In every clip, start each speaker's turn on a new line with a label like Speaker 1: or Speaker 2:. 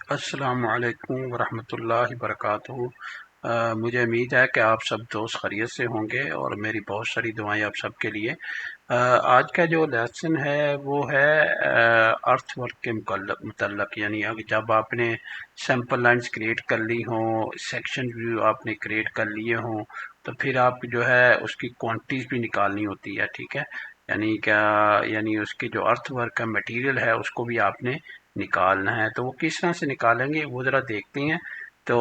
Speaker 1: अस्सलामुअलैकुम वरहमतुल्लाहि वबरकातुहू। मुझे उम्मीद है कि आप सब दोस्त खैरियत से होंगे और मेरी बहुत सारी दुआएं आप सब के लिए। आज का जो लेसन है वो है अर्थ वर्क के मुतल्लक, यानी अगर जब आपने सैम्पल लाइंस क्रिएट कर ली हों, सेक्शन व्यू आपने क्रिएट कर लिए हों, तो फिर आप जो है उसकी क्वांटिटीज भी निकालनी होती है। ठीक है, यानी क्या, यानी उसकी जो अर्थ वर्क का मटेरियल है उसको भी आपने निकालना है। तो वो किस तरह से निकालेंगे वो ज़रा देखते हैं। तो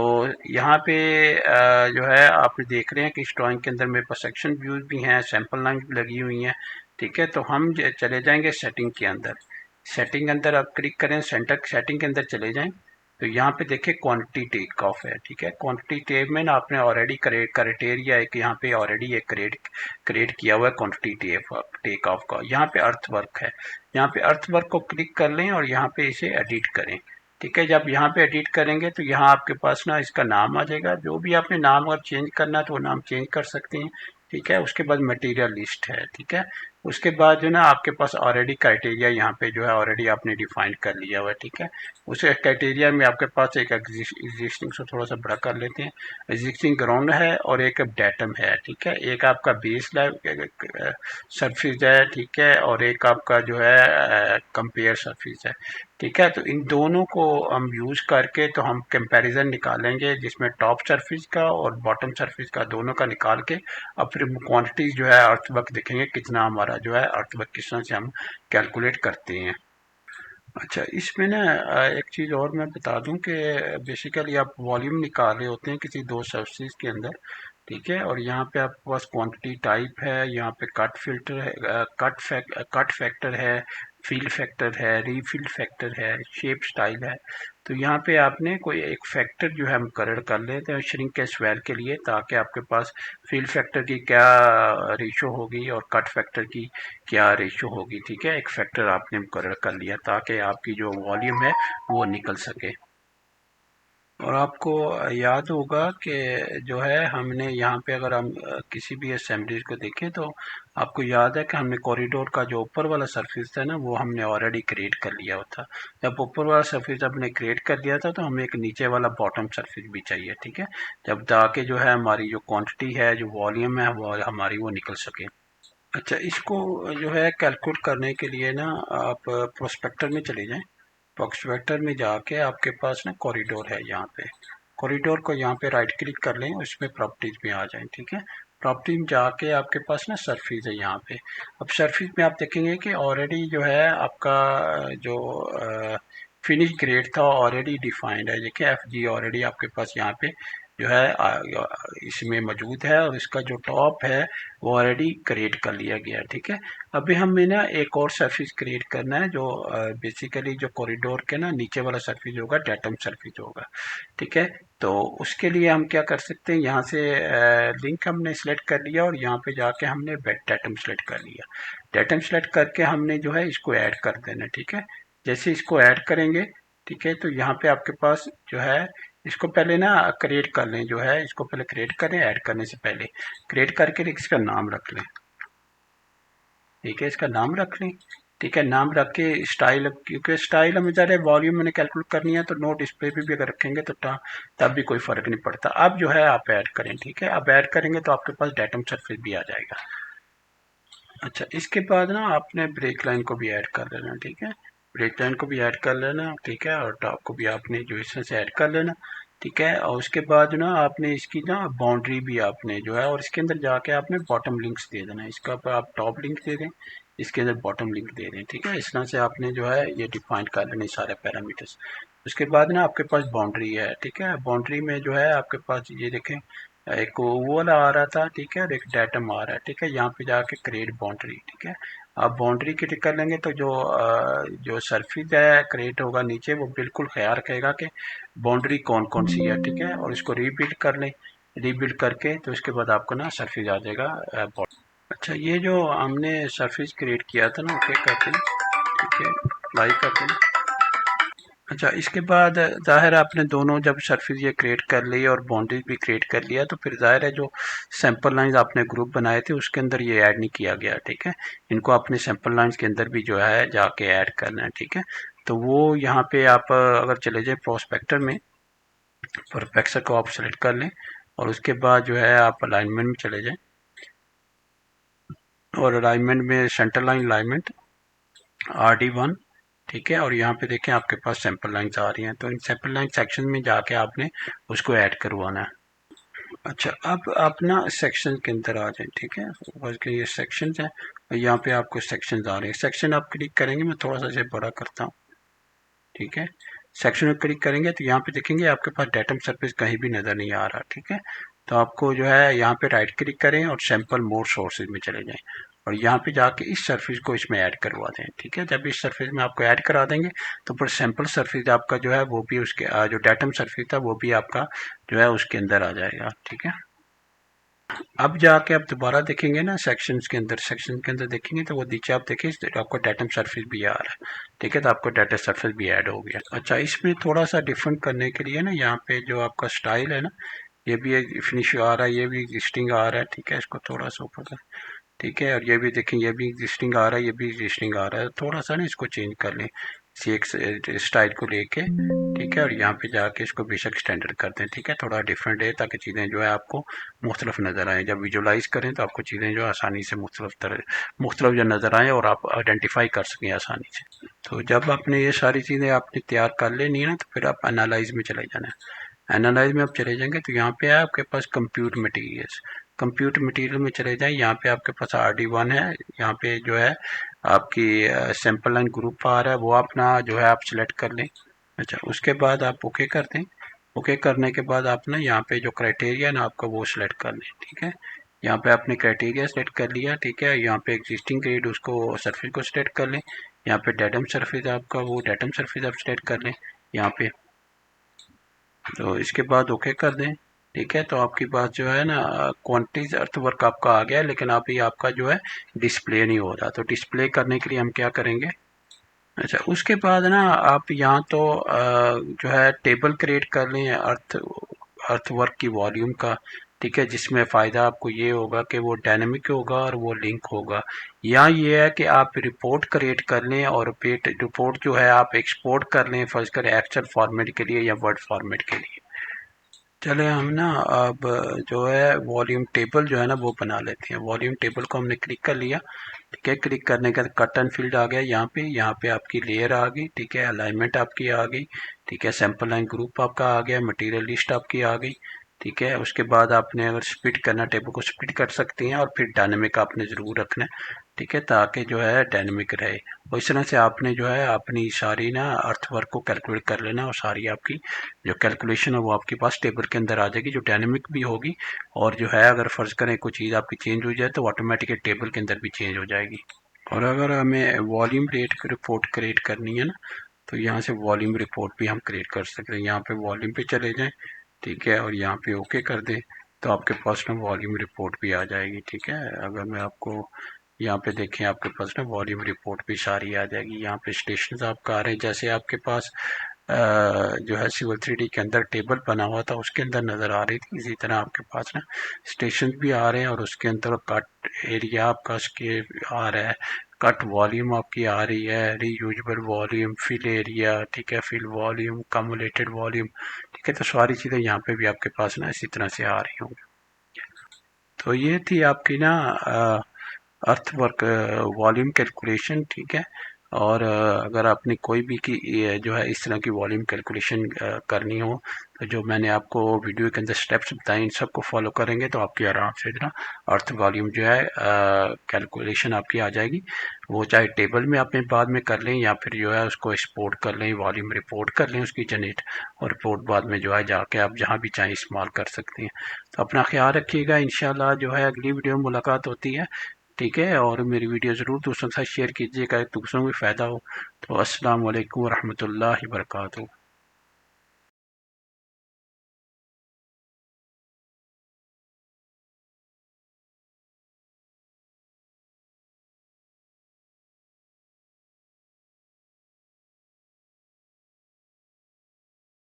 Speaker 1: यहाँ पे जो है आप देख रहे हैं कि इस ड्राइंग के अंदर मेरे पास सेक्शन व्यूज भी हैं, सैंपल लाइन भी लगी हुई हैं। ठीक है, तो हम चले जाएंगे सेटिंग के अंदर। सेटिंग अंदर आप क्लिक करें, सेंटर सेटिंग के अंदर चले जाएं। तो यहाँ पे देखिए क्वांटिटी टेक ऑफ है। ठीक है, क्वांटिटी टेक में ना आपने ऑलरेडी क्राइटेरिया एक यहाँ पे ऑलरेडी एक क्रिएट किया हुआ है क्वांटिटी टेक ऑफ का। यहाँ पे अर्थ वर्क है, यहाँ पे अर्थ वर्क को क्लिक कर लें और यहाँ पे इसे एडिट करें। ठीक है, जब यहाँ पे एडिट करेंगे तो यहाँ आपके पास ना इसका नाम आ जाएगा। जो भी आपने नाम अगर चेंज करना है तो वो नाम चेंज कर सकते हैं। ठीक है, उसके बाद मटेरियल लिस्ट है। ठीक है, उसके बाद जो ना आपके पास ऑलरेडी क्राइटेरिया यहाँ पे जो है ऑलरेडी आपने डिफाइन कर लिया हुआ है। ठीक है, उस क्राइटेरिया में आपके पास एक एग्जिस्टिंग से थोड़ा सा बड़ा कर लेते हैं, एग्जिस्टिंग ग्राउंड है और एक डेटम है। ठीक है, एक आपका बेस सरफेस है। ठीक है, और एक आपका जो है कंपेयर सरफेस है। ठीक है, तो इन दोनों को हम यूज करके तो हम कंपैरिजन निकालेंगे, जिसमें टॉप सरफेस का और बॉटम सरफेस का दोनों का निकाल के अब फिर क्वांटिटीज जो है अर्थवर्क देखेंगे कितना हमारा जो है अर्थवर्क किस तरह से हम कैलकुलेट करते हैं। अच्छा, इसमें ना एक चीज़ और मैं बता दूं कि बेसिकली आप वॉल्यूम निकाल रहे होते हैं किसी दो सरफेस के अंदर। ठीक है, और यहाँ पे आपके पास क्वांटिटी टाइप है, यहाँ पे कट फिल्टर है, कट फैक्टर है, फील फैक्टर है, रीफिल फैक्टर है, शेप स्टाइल है। तो यहाँ पे आपने कोई एक फैक्टर जो है हम मुकर्रर कर लेते हैं श्रिंक के स्वेल के लिए, ताकि आपके पास फील फैक्टर की क्या रेशो होगी और कट फैक्टर की क्या रेशो होगी। ठीक है, एक फैक्टर आपने मुकर्रर कर लिया ताकि आपकी जो वॉल्यूम है वो निकल सके। और आपको याद होगा कि जो है हमने यहाँ पे अगर हम किसी भी असेंबली को देखें तो आपको याद है कि हमने कॉरिडोर का जो ऊपर वाला सरफेस था ना वो हमने ऑलरेडी क्रिएट कर लिया हुआ था। जब ऊपर वाला सरफेस हमने क्रिएट कर लिया था तो हमें एक नीचे वाला बॉटम सरफेस भी चाहिए। ठीक है, जब ताकि जो है हमारी जो क्वांटिटी है, जो वॉल्यूम है वो हमारी वो निकल सके। अच्छा, इसको जो है कैलकुलेट करने के लिए ना आप प्रोस्पेक्टर में चले जाएं। प्रोस्पेक्टर में जाके आपके पास ना कॉरिडोर है, यहाँ पे कॉरिडोर को यहाँ पे राइट क्लिक कर लें, उसमें प्रॉपर्टीज में आ जाएं। ठीक है, प्रॉपर्टी में जाके आपके पास ना सरफेस है यहाँ पे। अब सरफेस में आप देखेंगे कि ऑलरेडी जो है आपका जो फिनिश ग्रेड था ऑलरेडी डिफाइंड है। देखिए एफ जी ऑलरेडी आपके पास यहाँ पे जो है इसमें मौजूद है और इसका जो टॉप है वो ऑलरेडी क्रिएट कर लिया गया है। ठीक है, अभी हमें ना एक और सरफेस क्रिएट करना है जो बेसिकली जो कॉरिडोर के ना नीचे वाला सरफेस होगा, डेटम सरफेस होगा। ठीक है, तो उसके लिए हम क्या कर सकते हैं, यहाँ से लिंक हमने सेलेक्ट कर लिया और यहाँ पे जाके हमने डेटम सेलेक्ट कर लिया। डेटम सेलेक्ट करके हमने जो है इसको ऐड कर देना। ठीक है, जैसे इसको ऐड करेंगे, ठीक है, तो यहाँ पे आपके पास जो है इसको पहले ना क्रिएट कर लें, जो है इसको पहले क्रिएट करें, ऐड करने से पहले क्रिएट करके इसका नाम रख लें। ठीक है, इसका नाम रख लें। ठीक है, नाम रख के स्टाइल, क्योंकि स्टाइल हमें ज़्यादा वॉल्यूम मैंने कैलकुलेट करनी है तो नो डिस्प्ले पे भी अगर रखेंगे तो तब भी कोई फर्क नहीं पड़ता। अब जो है आप ऐड करें। ठीक है, अब ऐड करेंगे तो आपके पास डेटम सरफेस भी आ जाएगा। अच्छा, इसके बाद ना आपने ब्रेक लाइन को भी ऐड कर लेना। ठीक है, ब्रेक लाइन को भी ऐड कर लेना। ठीक है, और टॉप को भी आपने जो इसमें से ऐड कर लेना। ठीक है, और उसके बाद ना आपने इसकी ना बाउंड्री भी आपने जो है, और इसके अंदर जाके आपने बॉटम लिंक्स दे देना। इसका पर आप टॉप लिंक दे दें, इसके अंदर बॉटम लिंक दे दें। ठीक है, इस तरह से आपने जो है ये डिफाइन कर लेने सारे पैरामीटर्स। उसके बाद ना आपके पास बाउंड्री है। ठीक है, बाउंड्री में जो है आपके पास ये देखें एक वो वाला आ रहा था। ठीक है, और एक डेटम आ रहा है। ठीक है, यहाँ पे जाके क्रिएट बाउंड्री। ठीक है, आप बाउंड्री क्लिक कर लेंगे तो जो सरफेस है क्रिएट होगा नीचे, वो बिल्कुल ख्याल रखेगा कि बाउंड्री कौन कौन सी है। ठीक है, और इसको रीबिल्ड कर लें। रीबिल्ड करके तो इसके बाद आपको ना सरफेस आ जाएगा बॉर्डर। अच्छा, ये जो हमने सरफेस क्रिएट किया था ना, ओके करते हैं। ठीक है, अप्लाई करते हैं। अच्छा, इसके बाद ज़ाहिर है आपने दोनों जब सरफेस ये क्रिएट कर ली और बाउंड्रीज भी क्रिएट कर लिया तो फिर ज़ाहिर है जो सैंपल लाइंस आपने ग्रुप बनाए थे उसके अंदर ये ऐड नहीं किया गया। ठीक है, इनको अपने सैंपल लाइंस के अंदर भी जो है जाके ऐड करना है। ठीक है, तो वो यहाँ पे आप अगर चले जाए प्रोस्पेक्टर में, प्रोस्पेक्टर को आप सेलेक्ट कर लें और उसके बाद जो है आप अलाइनमेंट में चले जाएं और अलाइनमेंट में सेंटर लाइन अलाइनमेंट RD1, ठीक है। और यहाँ पे देखें आपके पास सैंपल लाइन्स आ रही हैं, तो इन सैंपल लाइन सेक्शन में जाके आपने उसको ऐड करवाना है। अच्छा, अब आप ना सेक्शन के अंदर आ जाए, ठीक है। बल्कि ये सेक्शन है और यहाँ पे आपको सेक्शन आ रहे हैं। सेक्शन आप क्लिक करेंगे, मैं थोड़ा सा इसे बड़ा करता हूँ, ठीक है। सेक्शन में क्लिक करेंगे तो यहाँ पे देखेंगे आपके पास डेटम सरफेस कहीं भी नज़र नहीं आ रहा, ठीक है। तो आपको जो है यहाँ पे राइट क्लिक करें और सैंपल मोर सोर्सेज में चले जाएं और यहाँ पे जाके इस सरफेस को इसमें ऐड करवा दें, ठीक है। जब इस सरफेस में आपको ऐड करा देंगे तो फिर सैंपल सरफेस आपका जो है वो भी उसके जो डेटम सरफेस था वो भी आपका जो है उसके अंदर आ जाएगा, ठीक है। अब जाके आप दोबारा देखेंगे ना सेक्शंस के अंदर, सेक्शन के अंदर देखेंगे तो वो नीचे आप देखें आपको डेटम सरफेस भी आ रहा है, ठीक है। तो आपको डेटा सरफेस भी ऐड हो गया। अच्छा, इसमें थोड़ा सा डिफरेंट करने के लिए ना यहाँ पे जो आपका स्टाइल है ना, ये भी एक फिनिश आ रहा है, ये भी एग्जिस्टिंग आ रहा है, ठीक है। इसको थोड़ा सा ऊपर, ठीक है। और ये भी देखें, ये भी एग्जिस्टिंग आ रहा है, ये भी एग्जिस्टिंग आ रहा है। थोड़ा सा ना इसको चेंज कर लें इसी एक स्टाइल को लेके, ठीक है। और यहाँ पे जाके इसको बेशक स्टैंडर्ड कर दें, ठीक है। थोड़ा डिफरेंट है ताकि चीज़ें जो है आपको मुख्तलिफ नज़र आएँ। जब विजुलाइज करें तो आपको चीज़ें जो आसानी से मुख्तलिफ जो नज़र आएँ और आप आइडेंटिफाई कर सकें आसानी से। तो जब आपने ये सारी चीज़ें आपने तैयार कर लेनी है ना, तो फिर आप एनालाइज में चले जाना है। एनालाइज में आप चले जाएंगे तो यहाँ पे है आपके पास कंप्यूट मटेरियल्स, कंप्यूट मटेरियल में चले जाएं। यहाँ पे आपके पास RD1 है, यहाँ पे जो है आपकी सैंपल लाइन ग्रुप आ रहा है, वो अपना जो है आप सिलेक्ट कर लें। अच्छा, उसके बाद आप ओके कर दें। ओके करने के बाद आप ना यहाँ पे जो क्राइटेरिया ना आपका वो सिलेक्ट कर लें, ठीक है। यहाँ पे आपने क्राइटेरिया सेलेक्ट कर लिया, ठीक है। यहाँ पे एग्जिस्टिंग ग्रेड उसको सरफेस को सिलेक्ट कर लें। यहाँ पे डेटम सरफेस आपका वो डेटम सरफेस आप सिलेक्ट कर लें यहाँ पे, तो इसके बाद ओके कर दें, ठीक है। तो आपके पास जो है ना क्वांटिटीज अर्थ वर्क आपका आ गया है, लेकिन अभी आपका जो है डिस्प्ले नहीं हो रहा। तो डिस्प्ले करने के लिए हम क्या करेंगे, अच्छा उसके बाद ना आप यहाँ तो जो है टेबल क्रिएट कर लें अर्थ वर्क की वॉल्यूम का, ठीक है। जिसमें फ़ायदा आपको ये होगा कि वो डायनेमिक होगा और वो लिंक होगा। या ये है कि आप रिपोर्ट क्रिएट कर लें और रिपोर्ट जो है आप एक्सपोर्ट कर लें, फर्ज करें एक्सेल फॉर्मेट के लिए या वर्ड फॉर्मेट के लिए। चले हम ना अब जो है वॉल्यूम टेबल जो है ना वो बना लेते हैं। वॉल्यूम टेबल को हमने क्लिक कर लिया, ठीक है। क्लिक करने के बाद कट एंड फील्ड आ गया यहाँ पे आपकी लेयर आ गई, ठीक है। अलाइनमेंट आपकी आ गई, ठीक है। सैंपल लाइन ग्रुप आपका आ गया, मटेरियल लिस्ट आपकी आ गई, ठीक है। उसके बाद आपने अगर स्प्लिट करना टेबल को स्प्लिट कर सकती हैं और फिर डायनेमिक आपने ज़रूर रखना है, ठीक है, ताकि जो है डायनेमिक रहे। और इस तरह से आपने जो है अपनी सारी ना अर्थ वर्क को कैलकुलेट कर लेना और सारी आपकी जो कैलकुलेशन है वो आपके पास टेबल के अंदर आ जाएगी, जो डायनेमिक भी होगी। और जो है अगर फ़र्ज़ करें कोई चीज़ आपकी चेंज हो जाए तो ऑटोमेटिकली टेबल के अंदर भी चेंज हो जाएगी। और अगर हमें वॉल्यूम रेट की रिपोर्ट क्रिएट करनी है ना, तो यहाँ से वॉल्यूम रिपोर्ट भी हम क्रिएट कर सकते हैं। यहाँ पे वॉल्यूम पे चले जाएं, ठीक है। और यहाँ पे ओके कर दें तो आपके पास ना वॉल्यूम रिपोर्ट भी आ जाएगी, ठीक है। अगर मैं आपको यहाँ पे देखें, आपके पास ना वॉल्यूम रिपोर्ट भी सारी आ जाएगी। यहाँ पे स्टेशन आपका आ रहे हैं, जैसे आपके पास जो है सिविल 3D के अंदर टेबल बना हुआ था उसके अंदर नज़र आ रही थी, इसी तरह आपके पास ना स्टेशन भी आ रहे हैं और उसके अंदर कट एरिया आपका उसके आ रहा है, कट वॉल्यूम आपकी आ रही है, रीयूजेबल वॉल्यूम, फिल एरिया, ठीक है, फिल वॉल्यूम, कम्युलेटेड वॉल्यूम, ठीक है। तो सारी चीज़ें यहाँ पे भी आपके पास ना इसी तरह से आ रही होंगी। तो ये थी आपकी ना अर्थ वर्क वॉल्यूम कैलकुलेशन, ठीक है। और अगर आपने कोई भी की जो है इस तरह की वॉल्यूम कैलकुलेशन करनी हो, तो जो मैंने आपको वीडियो के अंदर स्टेप्स बताए इन सबको फॉलो करेंगे तो आपकी आराम से ना अर्थ वॉल्यूम जो है कैलकुलेशन आपकी आ जाएगी। वो चाहे टेबल में आपने बाद में कर लें या फिर जो है उसको एक्सपोर्ट कर लें, वॉल्यूम रिपोर्ट कर लें उसकी जनरेट, और रिपोर्ट बाद में जो है जाके आप जहाँ भी चाहें इस्तेमाल कर सकते हैं। तो अपना ख्याल रखिएगा, इंशाल्लाह जो है अगली वीडियो में मुलाकात होती है, ठीक है। और मेरी वीडियो ज़रूर दूसरों के साथ शेयर कीजिएगा, दूसरों को भी फ़ायदा हो। तो अस्सलाम वालेकुम रहमतुल्लाहि व बरकातहू।